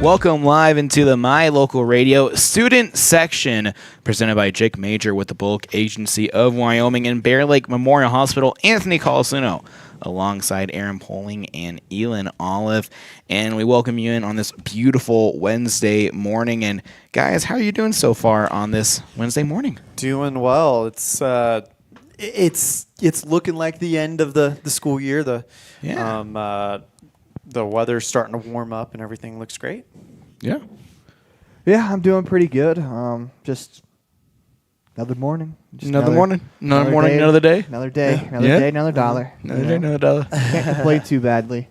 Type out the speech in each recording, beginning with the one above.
Welcome live into the Mylocalradio student section presented by Jake Major with the Bullock Agency of Wyoming and Bear Lake Memorial Hospital, Anthony Colasino, alongside Aaron Poling and Elin Olive. And we welcome you in on this beautiful Wednesday morning. And guys, how are you doing so far on this Wednesday morning? Doing well. It's looking like the end of the school year. The weather's starting to warm up and everything looks great. Yeah. Yeah, I'm doing pretty good. Just another morning. Another morning, another day. Another day, another dollar. Another day, another dollar. Can't complain too badly.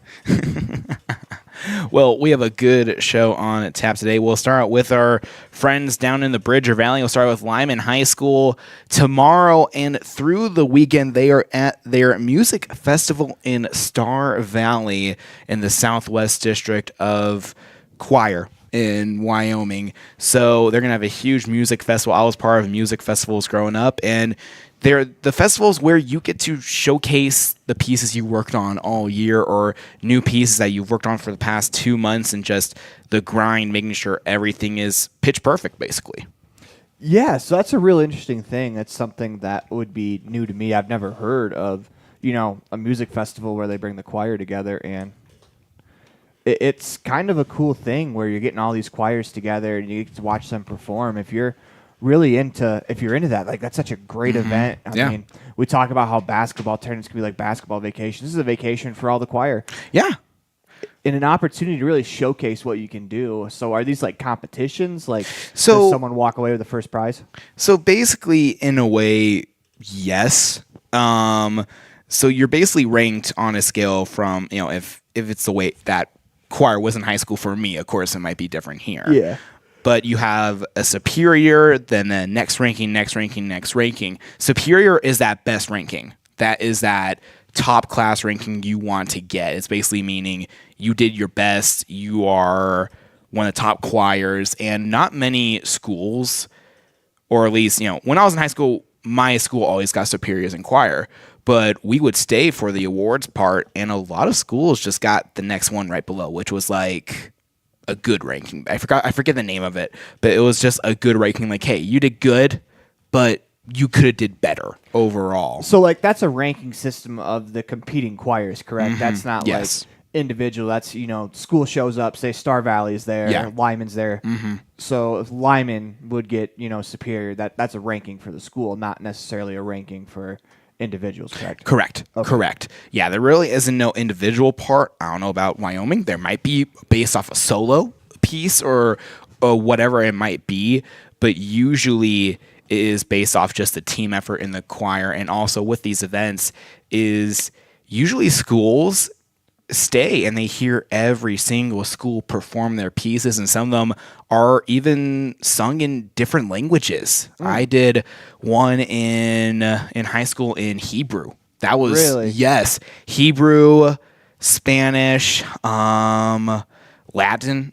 Well, we have a good show on tap today. We'll start out with our friends down in the Bridger Valley. We'll start with Lyman High School tomorrow, and through the weekend, they are at their music festival in Star Valley in the Southwest District of Choir in Wyoming. So they're going to have a huge music festival. I was part of music festivals growing up, and they're the festivals where you get to showcase the pieces you worked on all year or new pieces that you've worked on for the past 2 months and just the grind, making sure everything is pitch perfect, basically. Yeah, so that's a real interesting thing. That's something that would be new to me. I've never heard of, a music festival where they bring the choir together, and it's kind of a cool thing where you're getting all these choirs together and you get to watch them perform. If you're into that, like, that's such a great event. I mean, we talk about how basketball tournaments can be like basketball vacations. This is a vacation for all the choir. Yeah. And an opportunity to really showcase what you can do. So are these like competitions? Like, so, does someone walk away with the first prize? So basically, in a way, yes. So you're basically ranked on a scale from, if it's the way that choir was in high school for me, of course, it might be different here. Yeah. But you have a superior, then the next ranking. Superior is that best ranking. That is that top class ranking you want to get. It's basically meaning you did your best. You are one of the top choirs, and not many schools, or at least, when I was in high school, my school always got superiors in choir, but we would stay for the awards part, and a lot of schools just got the next one right below, which was like a good ranking. I forget the name of it, but it was just a good ranking. Like, hey, you did good, but you could have did better overall. So, like, that's a ranking system of the competing choirs, correct? Mm-hmm. That's not like individual. That's, school shows up, say Star Valley's there, Lyman's there. Mm-hmm. So if Lyman would get, superior, that's a ranking for the school, not necessarily a ranking for individuals, correct? Correct. Okay. Correct. Yeah, there really isn't no individual part. I don't know about Wyoming. There might be based off a solo piece or whatever it might be, but usually it is based off just the team effort in the choir. And also with these events is usually schools stay and they hear every single school perform their pieces, and some of them are even sung in different languages. I did one in high school in Hebrew. That was really? Yes, Hebrew, Spanish, Latin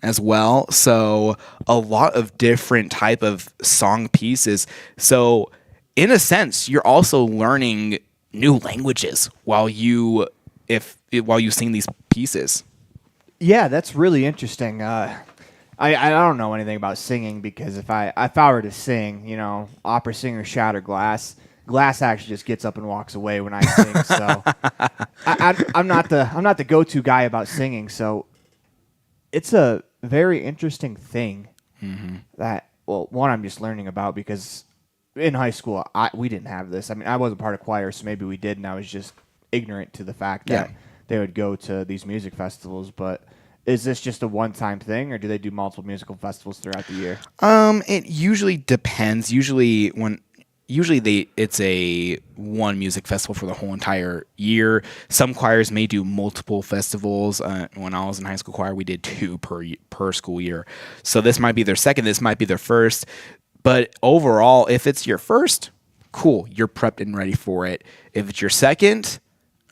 as well. So a lot of different type of song pieces. So in a sense, you're also learning new languages while you sing these pieces. Yeah, that's really interesting. I don't know anything about singing, because if I were to sing, opera singer shatter glass actually just gets up and walks away when I sing. So I'm not the go-to guy about singing. So it's a very interesting thing that, well, one, I'm just learning about, because in high school we didn't have this. I mean, I wasn't part of choir, so maybe we did, and I was just ignorant to the fact that they would go to these music festivals. But is this just a one-time thing, or do they do multiple musical festivals throughout the year? It usually depends. Usually it's a one music festival for the whole entire year. Some choirs may do multiple festivals. When I was in high school choir, we did 2 per school year. So this might be their second, this might be their first. But overall, if it's your first, cool, you're prepped and ready for it. If it's your second,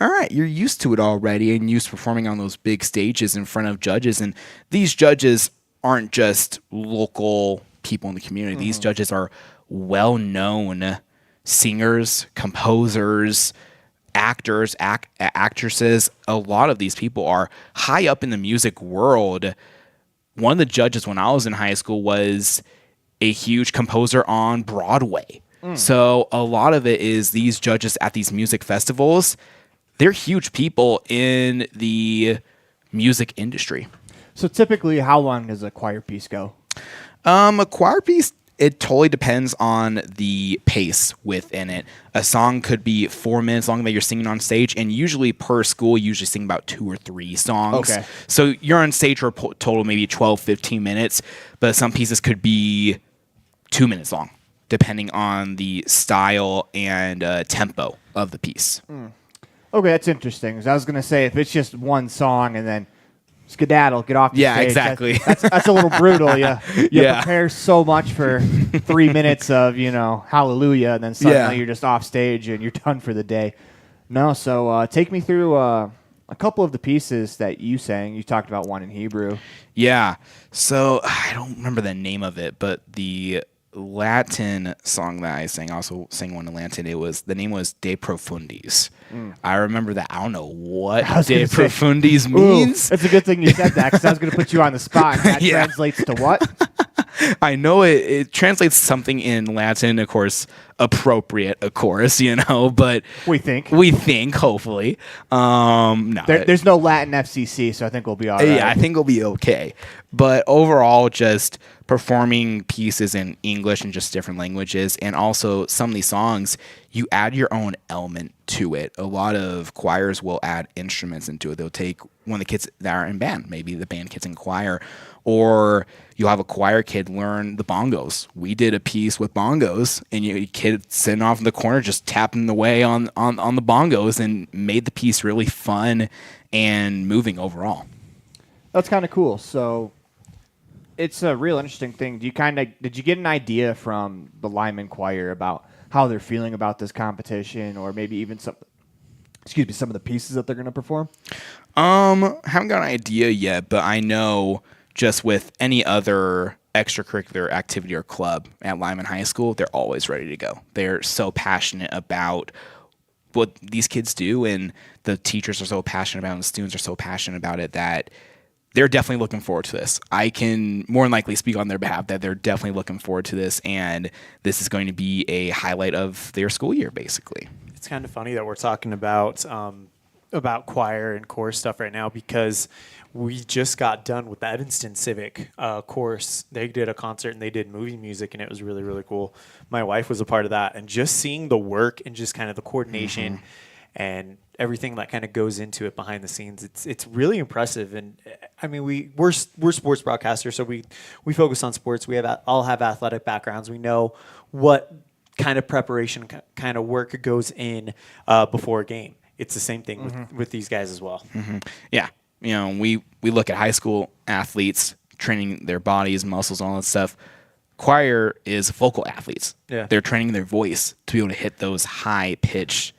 all right, you're used to it already and used to performing on those big stages in front of judges. And these judges aren't just local people in the community. Mm-hmm. These judges are well-known singers, composers, actors, actresses. A lot of these people are high up in the music world one of the judges when I was in high school was a huge composer on Broadway. So a lot of it is these judges at these music festivals, they're huge people in the music industry. So typically, how long does a choir piece go? A choir piece, it totally depends on the pace within it. A song could be 4 minutes long that you're singing on stage, and usually per school, you usually sing about 2 or 3 songs. Okay. So you're on stage for a total maybe 12, 15 minutes, but some pieces could be 2 minutes long, depending on the style and tempo of the piece. Okay, that's interesting. 'Cause I was going to say, if it's just one song and then skedaddle, get off the Yeah, stage. exactly. That's a little brutal. You Yeah. prepare so much for 3 minutes of, hallelujah, and then suddenly you're just off stage and you're done for the day. No, so take me through a couple of the pieces that you sang. You talked about one in Hebrew. Yeah. So I don't remember the name of it, but the Latin song that I sang, also sang one in Latin. The name was De Profundis. I remember that. I don't know what De Profundis means. It's a good thing you said that, because I was going to put you on the spot. And that Yeah. translates to what? I know it translates something in Latin, of course, appropriate, of course, but We think. hopefully. No. There's no Latin FCC, so I think we'll be all right. Yeah, I think we'll be okay. But overall, just performing pieces in English and just different languages, and also some of these songs, you add your own element to it. A lot of choirs will add instruments into it. They'll take one of the kids that are in band, maybe the band kids in choir, or you'll have a choir kid learn the bongos. We did a piece with bongos, and a kid sitting off in the corner just tapping away on the bongos, and made the piece really fun and moving overall. That's kind of cool. So it's a real interesting thing. Did you get an idea from the Lyman Choir about how they're feeling about this competition, or maybe even some of the pieces that they're going to perform? Haven't got an idea yet, but I know just with any other extracurricular activity or club at Lyman High School, they're always ready to go. They're so passionate about what these kids do, and the teachers are so passionate about it, and the students are so passionate about it, that they're definitely looking forward to this. I can more than likely speak on their behalf that they're definitely looking forward to this, and this is going to be a highlight of their school year, basically. It's kind of funny that we're talking about choir and chorus stuff right now, because we just got done with the Evanston Civic course. They did a concert and they did movie music, and it was really, really cool. My wife was a part of that, and just seeing the work and just kind of the coordination and everything that kind of goes into it behind the scenes, it's really impressive. And I mean, we're sports broadcasters, so we focus on sports. We all have athletic backgrounds. We know what kind of preparation, kind of work goes in before a game. It's the same thing with these guys as well. Yeah. We look at high school athletes training their bodies, muscles, all that stuff. Choir is vocal athletes. Yeah. They're training their voice to be able to hit those high pitch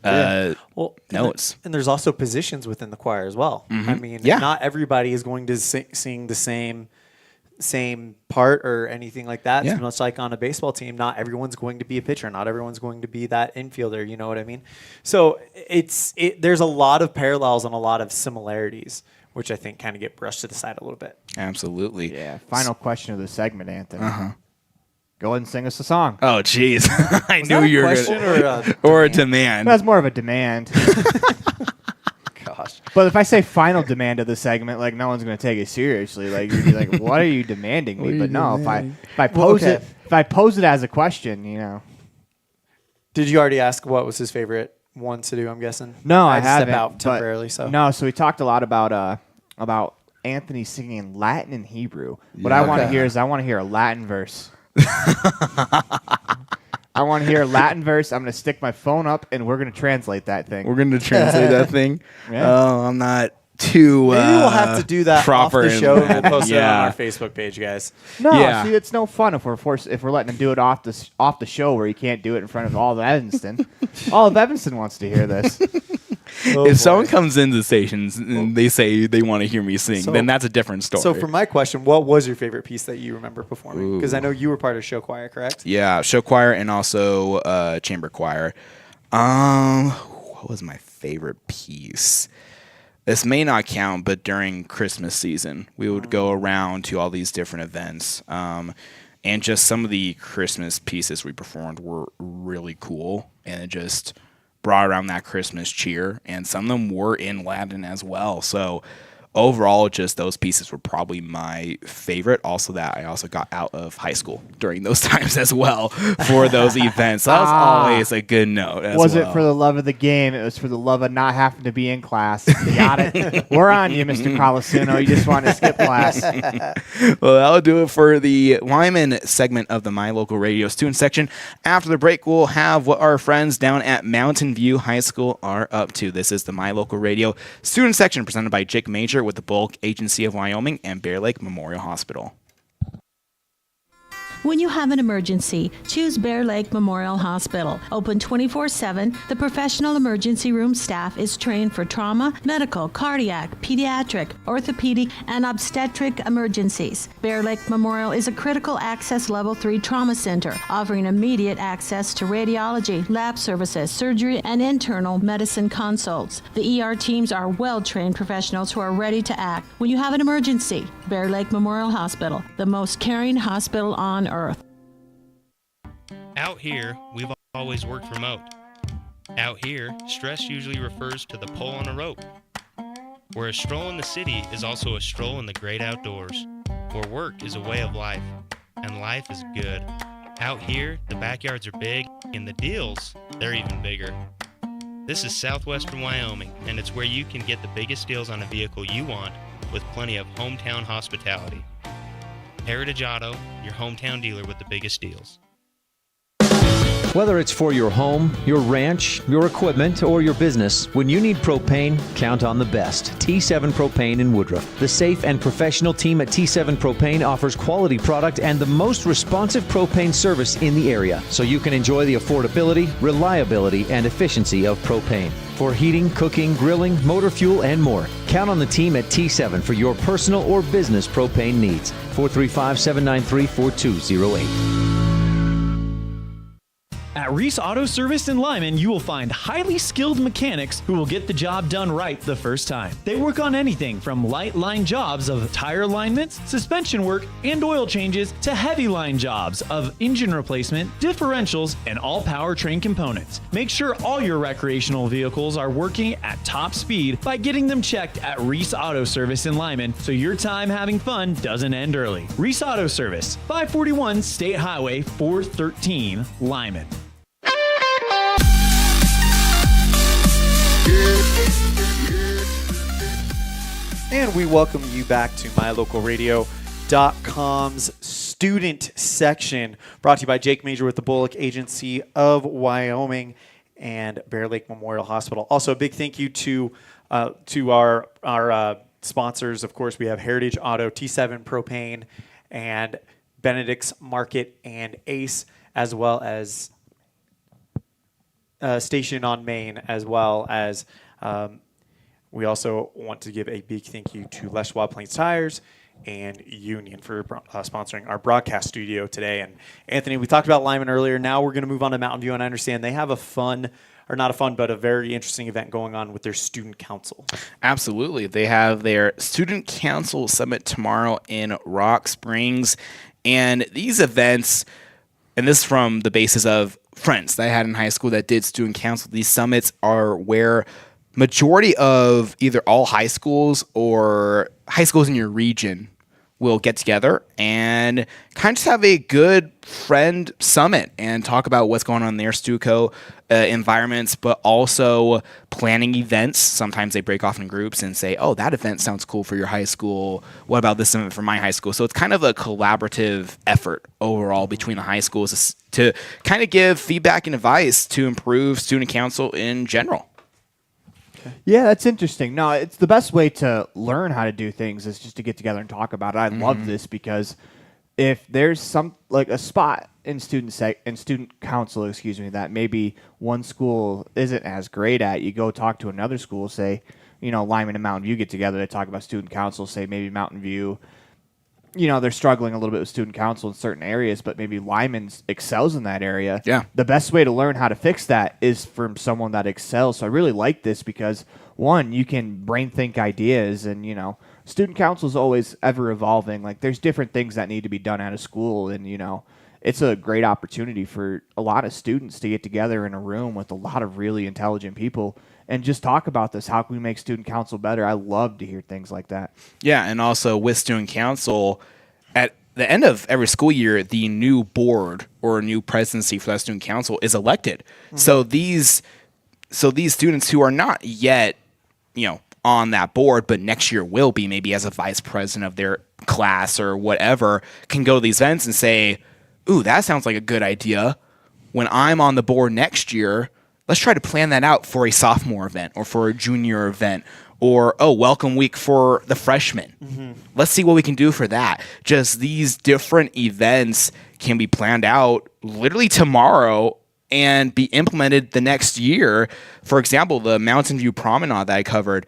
notes. And there's also positions within the choir as well. I mean, not everybody is going to sing the same part or anything like that. It's much like on a baseball team, not everyone's going to be a pitcher, not everyone's going to be that infielder, you know what I mean? So there's a lot of parallels and a lot of similarities, which I think kind of get brushed to the side a little bit. Absolutely. Yeah. Final question of the segment, Anthony. Go ahead and sing us a song. Oh, jeez. I Was knew that a you were question going or a demand. That's more of a demand. Gosh. But if I say final demand of the segment, like, no one's going to take it seriously. Like, you'd be like, what are you demanding me? But no, if I pose it as a question, Did you already ask what was his favorite one to do, I'm guessing? No, I had to haven't. step out but- temporarily. So No, so we talked a lot about Anthony singing Latin and Hebrew. What I want to hear is I want to hear a Latin verse. I want to hear a Latin verse. I'm going to stick my phone up, and we're going to translate that thing. We're going to translate that thing. Yeah. Oh, I'm not too maybe we'll have to do that off proper the show. in We'll that. post it on Yeah. our Facebook page, guys. No, Yeah. see, it's no fun if we're letting him do it off the show where he can't do it in front of all of Evanston. All of Evanston wants to hear this. If someone comes into the stations and they say they want to hear me sing, So- then that's a different story. So for my question, what was your favorite piece that you remember performing? Because I know you were part of show choir, correct? Yeah, show choir and also chamber choir. What was my favorite piece? this may not count, but during Christmas season, we would go around to all these different events. And just some of the Christmas pieces we performed were really cool. And it just brought around that Christmas cheer. And some of them were in Latin as well. So overall, just those pieces were probably my favorite. Also, that I also got out of high school during those times as well for those events. So that was always a good note as Wasn't well. for the love of the game. It was for the love of not having to be in class. You got it? We're on you, Mr. Colasuno. You just want to skip class. Well, that'll do it for the Wyman segment of the My Local Radio student section. After the break, we'll have what our friends down at Mountain View High School are up to. This is the My Local Radio student section presented by Jake Major with the Bullock Agency of Wyoming and Bear Lake Memorial Hospital. When you have an emergency, choose Bear Lake Memorial Hospital. Open 24/7, the professional emergency room staff is trained for trauma, medical, cardiac, pediatric, orthopedic, and obstetric emergencies. Bear Lake Memorial is a critical access level 3 trauma center, offering immediate access to radiology, lab services, surgery, and internal medicine consults. The ER teams are well-trained professionals who are ready to act. When you have an emergency, Bear Lake Memorial Hospital, the most caring hospital on earth. Out here, we've always worked remote. Out here, stress usually refers to the pull on a rope. Where a stroll in the city is also a stroll in the great outdoors. Where work is a way of life, and life is good. Out here, the backyards are big, and the deals, they're even bigger. This is southwestern Wyoming, and it's where you can get the biggest deals on a vehicle you want with plenty of hometown hospitality. Heritage Auto, your hometown dealer with the biggest deals. Whether it's for your home, your ranch, your equipment, or your business, when you need propane, count on the best. T7 Propane in Woodruff. The safe and professional team at T7 Propane offers quality product and the most responsive propane service in the area, so you can enjoy the affordability, reliability, and efficiency of propane. For heating, cooking, grilling, motor fuel, and more, count on the team at T7 for your personal or business propane needs. 435-793-4208. At Reese Auto Service in Lyman, you will find highly skilled mechanics who will get the job done right the first time. They work on anything from light line jobs of tire alignments, suspension work, and oil changes to heavy line jobs of engine replacement, differentials, and all powertrain components. Make sure all your recreational vehicles are working at top speed by getting them checked at Reese Auto Service in Lyman so your time having fun doesn't end early. Reese Auto Service, 541 State Highway 413, Lyman. And we welcome you back to Mylocalradio.com's student section, brought to you by Jake Major with the Bullock Agency of Wyoming and Bear Lake Memorial Hospital. Also, a big thank you to our sponsors. Of course, we have Heritage Auto, T7 Propane, and Benedict's Market and Ace, as well as Station on Main, as well as we also want to give a big thank you to Les Schwab Plains Tires and Union for sponsoring our broadcast studio today. And Anthony, we talked about Lyman earlier. Now we're going to move on to Mountain View, and I understand they have a very interesting event going on with their student council. Absolutely. They have their student council summit tomorrow in Rock Springs. And these events, and this is from the basis of friends that I had in high school that did student council, these summits are where majority of either all high schools or high schools in your region will get together and kind of just have a good friend summit and talk about what's going on in their Stuco environments, but also planning events. Sometimes they break off in groups and say, oh, that event sounds cool for your high school. What about this event for my high school? So it's kind of a collaborative effort overall between the high schools to kind of give feedback and advice to improve student council in general. Yeah, that's interesting. No, it's the best way to learn how to do things is just to get together and talk about it. I love this because if there's a spot in student council, that maybe one school isn't as great at, you go talk to another school, say, Lyman and Mountain View get together to talk about student council, say maybe Mountain View they're struggling a little bit with student council in certain areas, but maybe Lyman excels in that area. Yeah. The best way to learn how to fix that is from someone that excels. So I really like this because, one, you can brain think ideas, and, student council is always ever evolving. Like, there's different things that need to be done at a school, and, it's a great opportunity for a lot of students to get together in a room with a lot of really intelligent people and just talk about this. How can we make student council better? I love to hear things like that. Yeah, and also with student council, at the end of every school year, the new board or new presidency for that student council is elected. Mm-hmm. So these students who are not yet, on that board, but next year will be, maybe as a vice president of their class or whatever, can go to these events and say, ooh, that sounds like a good idea. When I'm on the board next year, let's try to plan that out for a sophomore event or for a junior event, or, welcome week for the freshmen. Mm-hmm. Let's see what we can do for that. Just these different events can be planned out literally tomorrow and be implemented the next year. For example, the Mountain View Promenade that I covered,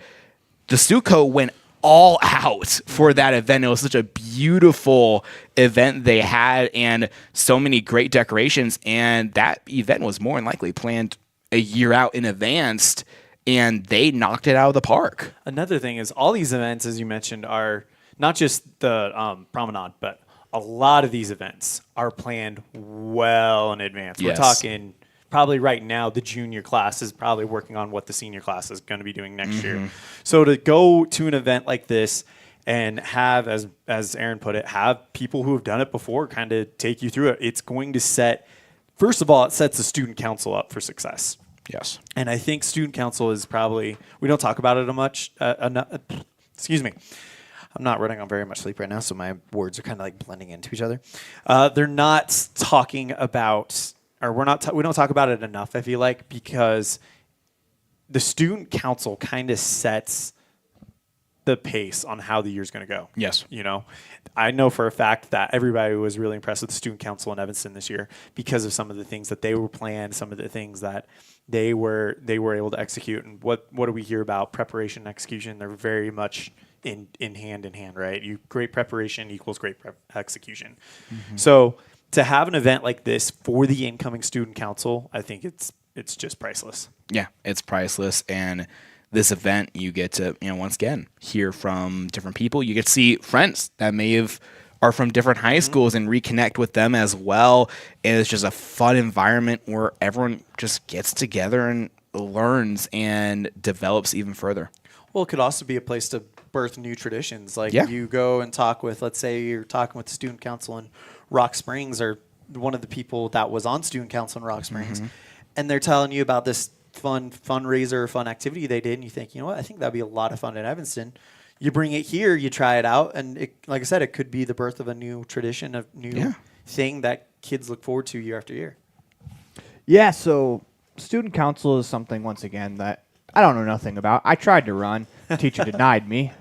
the Stuco went all out for that event. It was such a beautiful event they had, and so many great decorations, and that event was more than likely planned a year out in advance, and they knocked it out of the park. Another thing is, all these events, as you mentioned, are not just the promenade, but a lot of these events are planned well in advance. Yes. We're talking probably right now, the junior class is probably working on what the senior class is going to be doing next year. So to go to an event like this and have, as Aaron put it, have people who have done it before kind of take you through it, it's going to set, first of all, it sets the student council up for success. Yes. And I think student council is probably, we don't talk about it much. Excuse me. I'm not running on very much sleep right now, so my words are kind of like blending into each other. They're not talking about, or we don't talk about it enough, I feel like, because the student council kind of sets the pace on how the year's going to go. Yes. I know for a fact that everybody was really impressed with the student council in Evanston this year because of some of the things that they were planned, some of the things that they were able to execute. And what do we hear about preparation and execution? They're very much in hand, right? Great preparation equals great execution. Mm-hmm. So to have an event like this for the incoming student council, I think it's just priceless. Yeah, it's priceless. And this event, you get to, once again, hear from different people. You get to see friends that are from different high schools and reconnect with them as well. And it's just a fun environment where everyone just gets together and learns and develops even further. Well, it could also be a place to birth new traditions. Like you go and talk with, let's say you're talking with the student council in Rock Springs, or one of the people that was on student council in Rock Springs, and they're telling you about this fun fundraiser, fun activity they did, and you think, I think that'd be a lot of fun in Evanston. You bring it here, you try it out, and like I said, it could be the birth of a new tradition, a new thing that kids look forward to year after year. Yeah, so student council is something, once again, that I don't know nothing about. I tried to run. Teacher denied me.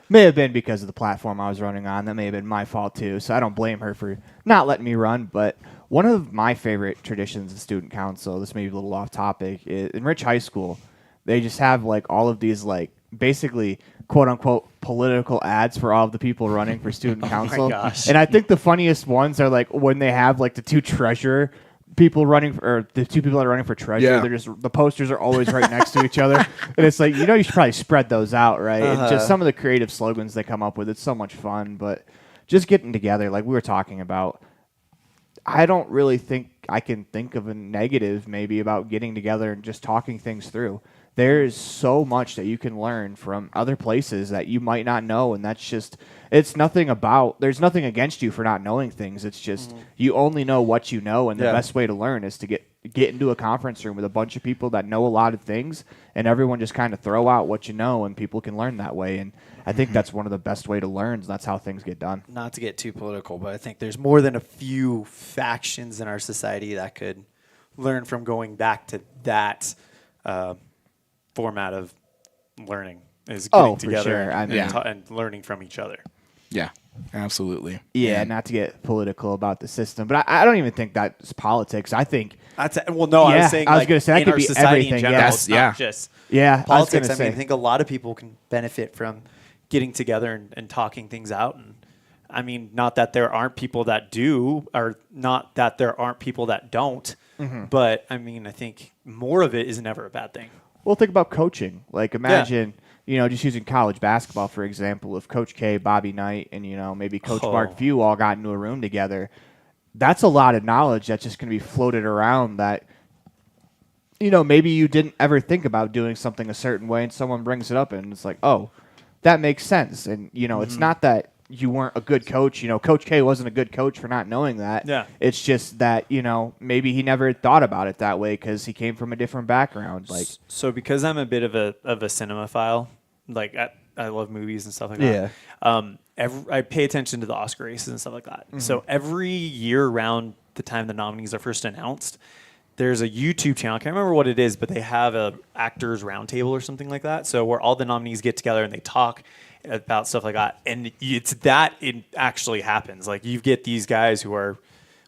May have been because of the platform I was running on. That may have been my fault, too, so I don't blame her for not letting me run. But one of my favorite traditions of student council, this may be a little off topic, is in Rich High School, they just have all of these basically quote-unquote political ads for all of the people running for student council. My gosh. And I think the funniest ones are when they have the two treasurer people running or the two people that are running for treasurer. They're just, the posters are always right next to each other, and it's you should probably spread those out, right? And just some of the creative slogans they come up with, it's so much fun. But just getting together, like we were talking about, I don't really think I can think of a negative maybe about getting together and just talking things through. There is so much that you can learn from other places that you might not know, and that's just, there's nothing against you for not knowing things. It's just you only know what you know, and the best way to learn is to get into a conference room with a bunch of people that know a lot of things, and everyone just kind of throw out what you know, and people can learn that way. And I think that's one of the best way to learn, and that's how things get done. Not to get too political, but I think there's more than a few factions in our society that could learn from going back to that format of learning, is getting together and learning from each other. Yeah, absolutely. Yeah, not to get political about the system, but I don't even think that's politics. I think I was saying, I was going to say that in could our be society everything. in general, Yes. it's not just I politics. I say. think a lot of people can benefit from getting together and talking things out and I mean, not that there aren't people that do, or not that there aren't people that don't, but I mean, I think more of it is never a bad thing. Well, think about coaching. Like, imagine, just using college basketball, for example, if Coach K, Bobby Knight, and, maybe Coach Mark Few all got into a room together, that's a lot of knowledge that's just going to be floated around that, maybe you didn't ever think about doing something a certain way, and someone brings it up, and it's like, oh, that makes sense. And, it's not that you weren't a good coach. Coach K wasn't a good coach for not knowing that. Yeah. It's just that, maybe he never thought about it that way because he came from a different background. Like, so because I'm a bit of a cinemaphile, like I love movies and stuff like that. I pay attention to the Oscar races and stuff like that. So every year around the time the nominees are first announced, there's a YouTube channel. I can't remember what it is, but they have a actors roundtable or something like that. So where all the nominees get together and they talk about stuff like that. And it actually happens. Like, you get these guys who are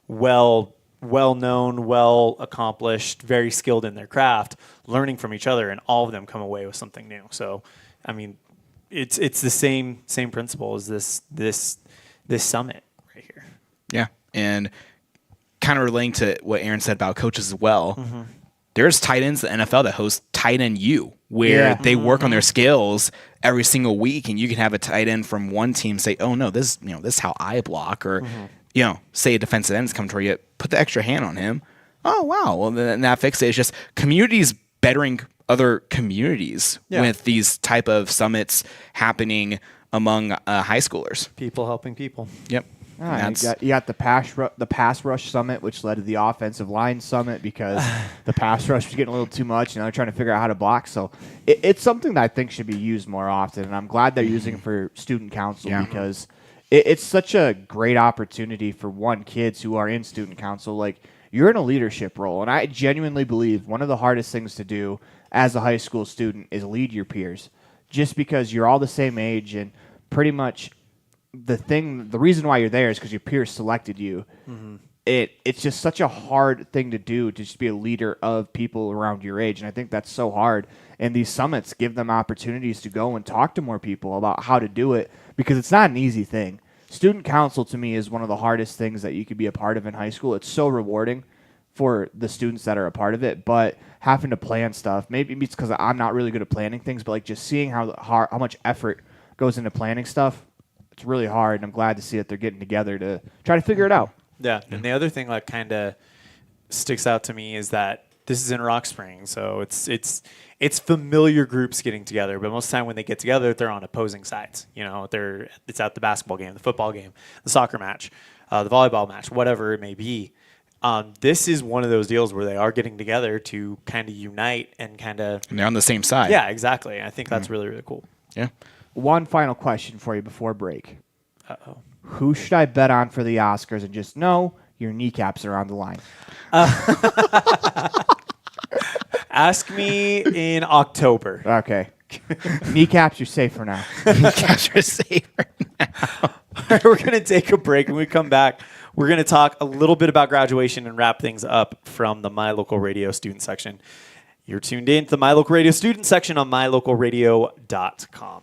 well known, well accomplished, very skilled in their craft, learning from each other, and all of them come away with something new. So, I mean, it's the same principle as this summit right here. Yeah, and kind of relating to what Aaron said about coaches as well. There's tight ends in the NFL that host Tight End U, where they work on their skills every single week, and you can have a tight end from one team say, "Oh no, this is how I block," or say a defensive end is coming toward you, put the extra hand on him. Oh wow, well then that fixes it. It's just communities bettering other communities with these type of summits happening among high schoolers. People helping people. Yep. You got the pass rush summit, which led to the offensive line summit because the pass rush was getting a little too much, and they're trying to figure out how to block. So it's something that I think should be used more often, and I'm glad they're using it for student council because it's such a great opportunity for kids who are in student council. Like, you're in a leadership role, and I genuinely believe one of the hardest things to do as a high school student is lead your peers, just because you're all the same age and pretty much. The reason why you're there is because your peers selected you. It's just such a hard thing to do to just be a leader of people around your age, and I think that's so hard. And these summits give them opportunities to go and talk to more people about how to do it because it's not an easy thing. Student council to me is one of the hardest things that you could be a part of in high school. It's so rewarding for the students that are a part of it, but having to plan stuff, maybe it's because I'm not really good at planning things, but like just seeing how much effort goes into planning stuff. It's really hard, and I'm glad to see that they're getting together to try to figure it out. Yeah, and the other thing that kind of sticks out to me is that this is in Rock Springs, so it's familiar groups getting together. But most of the time when they get together, they're on opposing sides. It's at the basketball game, the football game, the soccer match, the volleyball match, whatever it may be. This is one of those deals where they are getting together to kind of unite and kind of. And they're on the same side. Yeah, exactly. I think that's really, really cool. Yeah. One final question for you before break. Uh-oh. Who should I bet on for the Oscars? And just know your kneecaps are on the line. Ask me in October. Okay. Kneecaps, you're safe for now. Kneecaps are safe for now. We're going to take a break. When we come back, we're going to talk a little bit about graduation and wrap things up from the My Local Radio student section. You're tuned in to the My Local Radio student section on mylocalradio.com.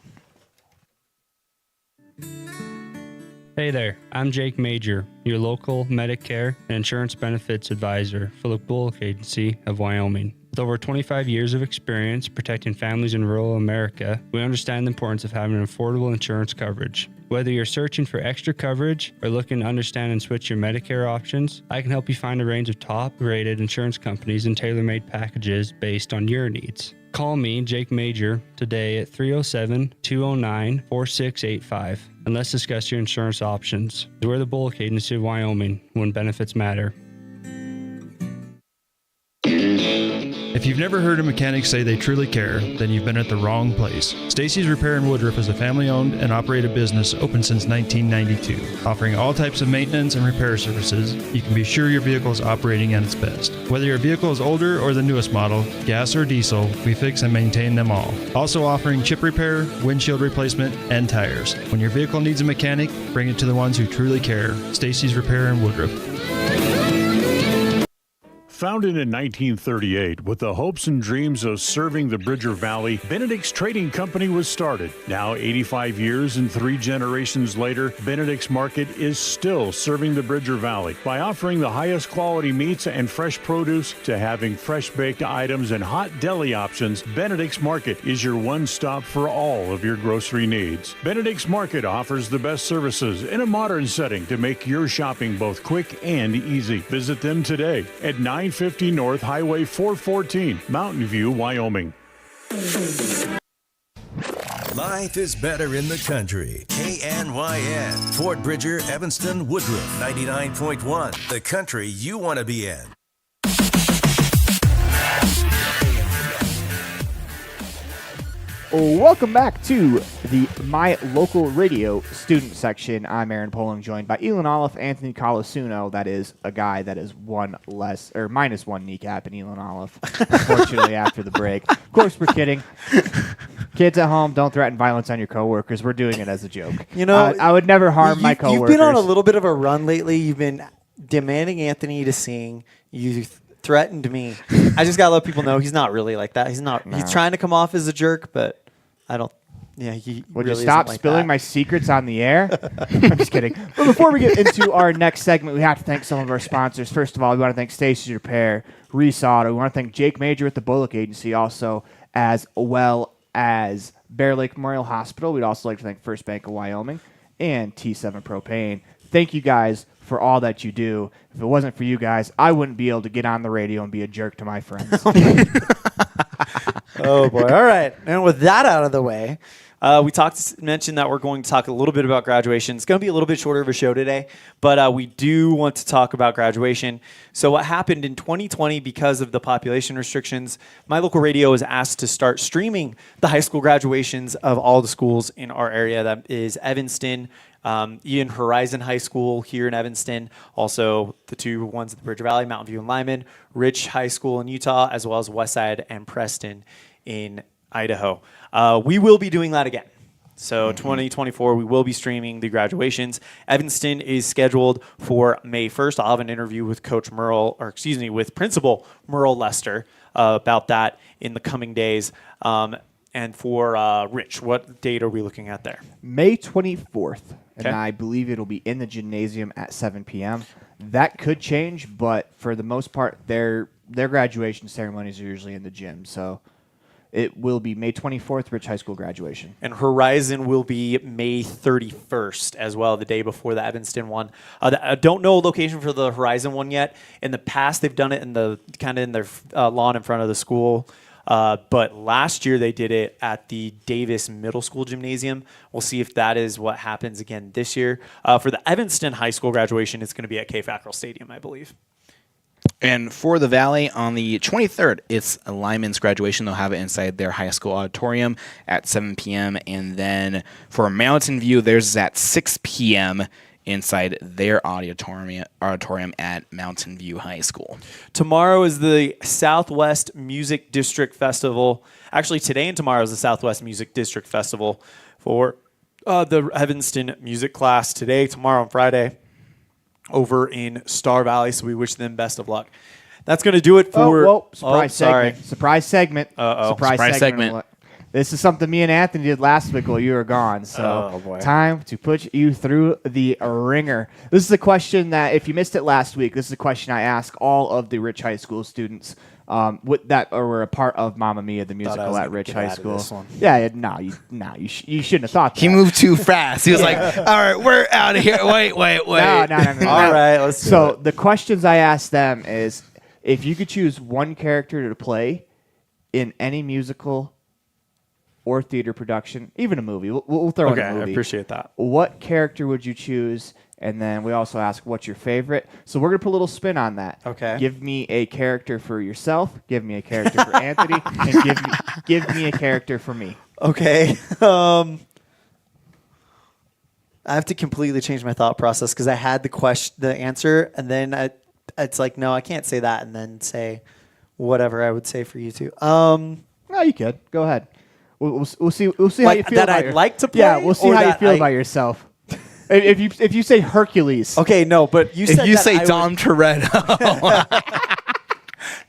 Hey there, I'm Jake Major, your local Medicare and insurance benefits advisor for the Bullock Agency of Wyoming. With over 25 years of experience protecting families in rural America, we understand the importance of having affordable insurance coverage. Whether you're searching for extra coverage or looking to understand and switch your Medicare options, I can help you find a range of top-rated insurance companies and tailor-made packages based on your needs. Call me, Jake Major, today at 307-209-4685 and let's discuss your insurance options. We're the Bullock Agency of Wyoming when benefits matter. If you've never heard a mechanic say they truly care, then you've been at the wrong place. Stacy's Repair in Woodruff is a family-owned and operated business open since 1992. Offering all types of maintenance and repair services, you can be sure your vehicle is operating at its best. Whether your vehicle is older or the newest model, gas or diesel, we fix and maintain them all. Also offering chip repair, windshield replacement, and tires. When your vehicle needs a mechanic, bring it to the ones who truly care. Stacy's Repair in Woodruff. Founded in 1938 with the hopes and dreams of serving the Bridger Valley, Benedict's Trading Company was started. Now 85 years and 3 generations later, Benedict's Market is still serving the Bridger Valley by offering the highest quality meats and fresh produce to having fresh baked items and hot deli options. Benedict's Market is your one-stop for all of your grocery needs. Benedict's Market offers the best services in a modern setting to make your shopping both quick and easy. Visit them today at 950 North Highway 414, Mountain View, Wyoming. Life is better in the country. KNYN, Fort Bridger, Evanston, Woodruff, 99.1. The country you want to be in. Welcome back to the My Local Radio student section. I'm Aaron Poling, joined by Elon Olive, Anthony Colasuno. That is a guy that is minus one kneecap in Elon Olive, unfortunately, after the break. Of course, we're kidding. Kids at home, don't threaten violence on your coworkers. We're doing it as a joke. You know, I would never harm my coworkers. You've been on a little bit of a run lately. You've been demanding Anthony to sing. You threatened me. I just gotta let people know he's not really like that. He's not. No. He's trying to come off as a jerk, but I don't. Yeah, he would really you stop like spilling that. My secrets on the air? I'm just kidding. But before we get into our next segment, we have to thank some of our sponsors. First of all, we want to thank Stacy's Repair, Reese Auto. We want to thank Jake Major with the Bullock Agency, also as well as Bear Lake Memorial Hospital. We'd also like to thank First Bank of Wyoming and T7 Propane. Thank you guys for all that you do. If it wasn't for you guys, I wouldn't be able to get on the radio and be a jerk to my friends. Oh boy! All right, and with that out of the way, we mentioned that we're going to talk a little bit about graduation. It's going to be a little bit shorter of a show today, but we do want to talk about graduation. So what happened in 2020 because of the population restrictions, My Local Radio was asked to start streaming the high school graduations of all the schools in our area. That is Evanston, Ian Horizon High School here in Evanston, also the two ones at the Bridger Valley, Mountain View and Lyman, Rich High School in Utah, as well as Westside and Preston in Idaho. We will be doing that again. So 2024, we will be streaming the graduations. Evanston is scheduled for May 1st. I'll have an interview with with Principal Merle Lester about that in the coming days. And for Rich, what date are we looking at there? May 24th, and Okay. I believe it'll be in the gymnasium at 7 p.m. That could change, but for the most part, their graduation ceremonies are usually in the gym. So it will be May 24th, Rich High School graduation. And Horizon will be May 31st as well, the day before the Evanston one. I don't know a location for the Horizon one yet. In the past, they've done it in their lawn in front of the school. But last year they did it at the Davis Middle School Gymnasium. We'll see if that is what happens again this year. For the Evanston High School graduation, it's going to be at K. Fackrell Stadium, I believe. And for the Valley, on the 23rd, it's Lyman's graduation. They'll have it inside their high school auditorium at 7 p.m. And then for Mountain View, theirs at 6 p.m. inside their auditorium at Mountain View High School. Tomorrow is the Southwest Music District Festival. Actually, today and tomorrow is the Southwest Music District Festival for the Evanston music class. Today, tomorrow, and Friday over in Star Valley. So we wish them best of luck. That's going to do it for... Surprise segment. Surprise segment. Surprise segment. This is something me and Anthony did last week while you were gone. So time to put you through the ringer. This is a question that, if you missed it last week, this is a question I ask all of the Rich High School students that were a part of Mamma Mia, the musical at Rich High School. You shouldn't have thought that. He moved too fast. He was like, all right, we're out of here. Wait. No. All right, let's do So it. the questions I asked them is, if you could choose one character to play in any musical or theater production, even a movie. We'll throw in a movie. I appreciate that. What character would you choose? And then we also ask, what's your favorite? So we're going to put a little spin on that. Okay. Give me a character for yourself. Give me a character for Anthony. And give me a character for me. Okay. I have to completely change my thought process because I had the answer, and then it's like, no, I can't say that, and then say whatever I would say for you two. No, you could. Go ahead. We'll see how you feel that about I'd like to play. Yeah, we'll see or how you that feel about yourself. If you say Hercules. Okay, no, but you said If you that say I Dom Toretto.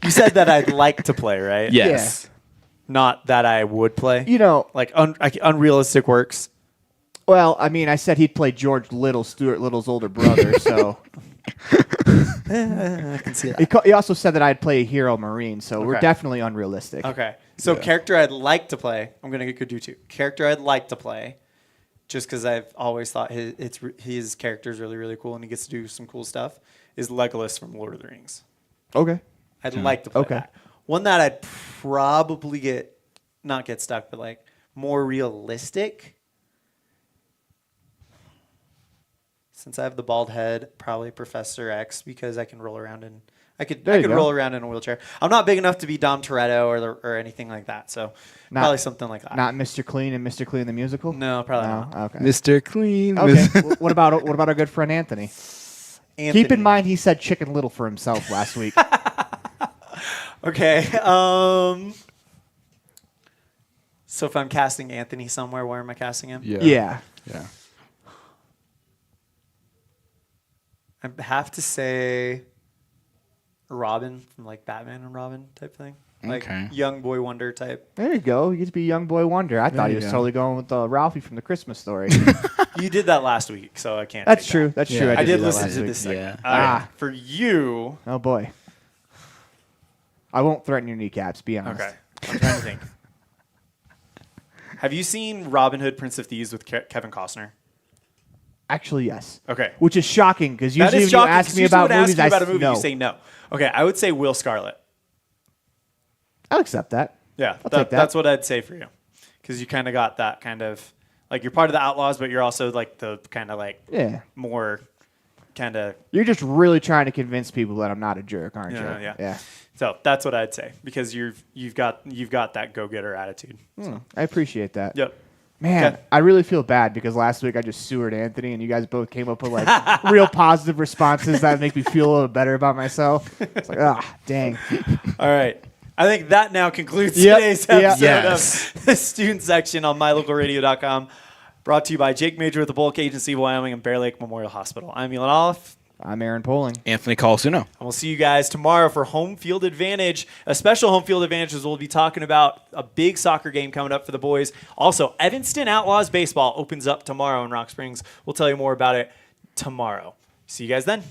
You said that I'd like to play, right? Yes. Not that I would play. You know, Like unrealistic works. well, I mean, I said he'd play George Little, Stuart Little's older brother, so. I can see that. He also said that I'd play a hero Marine, so we're Okay. definitely unrealistic. Okay. So character I'd like to play. I'm gonna do two. Character I'd like to play, just because I've always thought his character is really really cool and he gets to do some cool stuff. Is Legolas from Lord of the Rings. Okay. I'd like to play that. One that I'd probably not get stuck, but like more realistic. Since I have the bald head, probably Professor X because I can roll around in I could roll around in a wheelchair. I'm not big enough to be Dom Toretto or anything like that, so probably something like that. Not Mr. Clean and Mr. Clean the musical? No, probably not. Okay. Mr. Clean. Okay. What about our good friend Anthony? Anthony. Keep in mind he said Chicken Little for himself last week. Okay. So if I'm casting Anthony somewhere, where am I casting him? Yeah. I have to say Robin from like Batman and Robin type thing. Like young boy wonder type. There you go. You get to be young boy wonder. I thought he was go. totally going with Ralphie from the Christmas Story. You did that last week, so I can't. That's take true. that. That's true. I did do that listen last to week. this segment. Yeah. All right. For you. Oh boy. I won't threaten your kneecaps. Be honest. Okay. I'm trying to think. Have you seen Robin Hood, Prince of Thieves with Kevin Costner? Actually, yes. Okay. Which is shocking because That usually is when shocking. you ask 'Cause me usually about when I ask movies, you about a I movie, no. you say no. Okay, I would say Will Scarlet. I'll accept that. Yeah, I'll take that. That's what I'd say for you, because you kind of got that kind of like you're part of the Outlaws, but you're also like the kind of like more kind of You're just really trying to convince people that I'm not a jerk, aren't you? yeah. So that's what I'd say because you've got that go getter attitude. So. I appreciate that. Yep. Man, Okay. I really feel bad because last week I just sewered Anthony, and you guys both came up with like real positive responses that make me feel a little better about myself. It's like, dang. All right. I think that now concludes Yep. today's episode of the student section on mylocalradio.com. Brought to you by Jake Major with the Bullock Agency of Wyoming and Bear Lake Memorial Hospital. I'm Elon Olive. I'm Aaron Poling. Anthony Colasuno. And we'll see you guys tomorrow for Home Field Advantage. A special Home Field Advantage is we'll be talking about a big soccer game coming up for the boys. Also, Evanston Outlaws Baseball opens up tomorrow in Rock Springs. We'll tell you more about it tomorrow. See you guys then.